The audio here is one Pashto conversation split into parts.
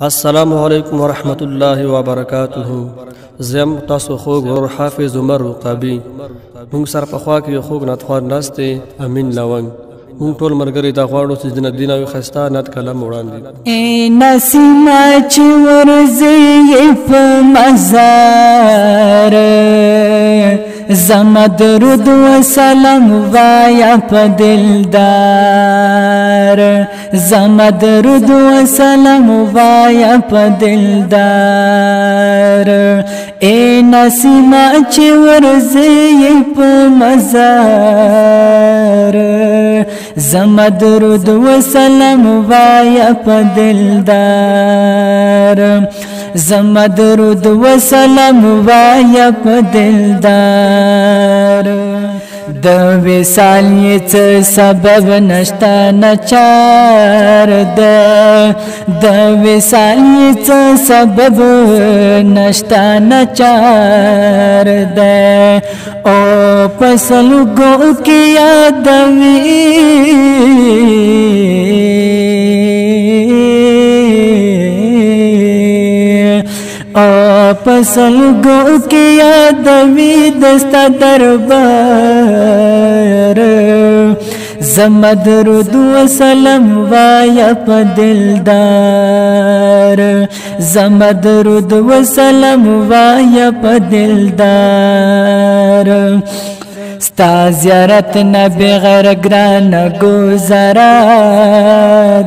السلام علیکم ورحمت الله وبرکاته. زم تاسو خوږ ور حافظ عمر رقابي. موږ سره په خوا کې خوږ ناتخوان ناشته امین لونګ. موږ ټول مرګري دا غواړو چې د دین او خستا نت کلم وړاندې. ای نسیمه چې ورځي په مزار زما درود و سلام وایا په دلدار زما درود و سلام وایا په دلدار ای نسیمه چې ورځي په مزار زما درود و سلام وایا په دلدار زما درود و سلام وایا په دلدار د وصال یې سبب نشته نچار د وصال یې سبب نشته نچار او پسلګو کې یادوي پسلګو کې یادوي دستا دربار زما درود و سلام وایا په دلدار زما درود و سلام وایا په دلدار ستا زیارت نه بغیر ګران گزارا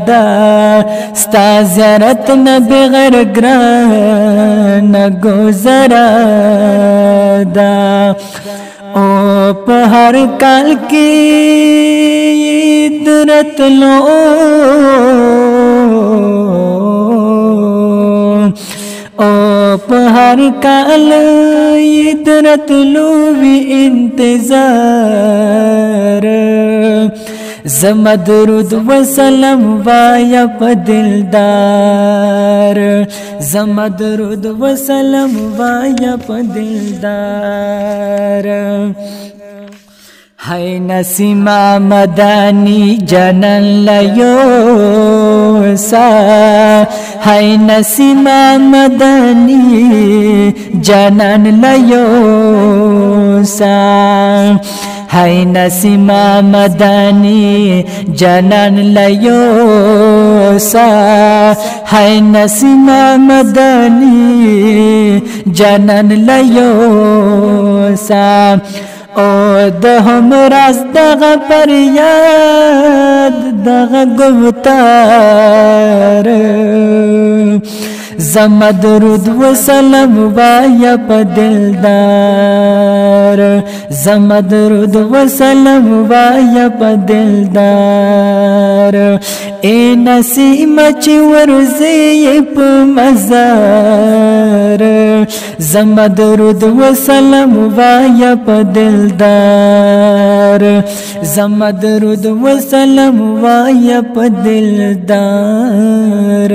دا ستا زیارت نه بغیر ګران گزارا دا او په هر کال کې درتلو او په هر کال درتلو وی انتظار زما درود و سلام وایا په دلدار زما درود و سلام وایا په دلدار hay nasima madani janan layosa hay nasima madani janan layosa hay nasima madani janan layosa hay nasima madani janan layosa او د همراز دغه پر یاد دغه گفتار زما درود و سلام وایا په دلدار زما درود و سلام وایا په دلدار ای نسیمه چې ورځي په مزار زما درود و سلام وایا په دلدار زما درود و سلام وایا په دلدار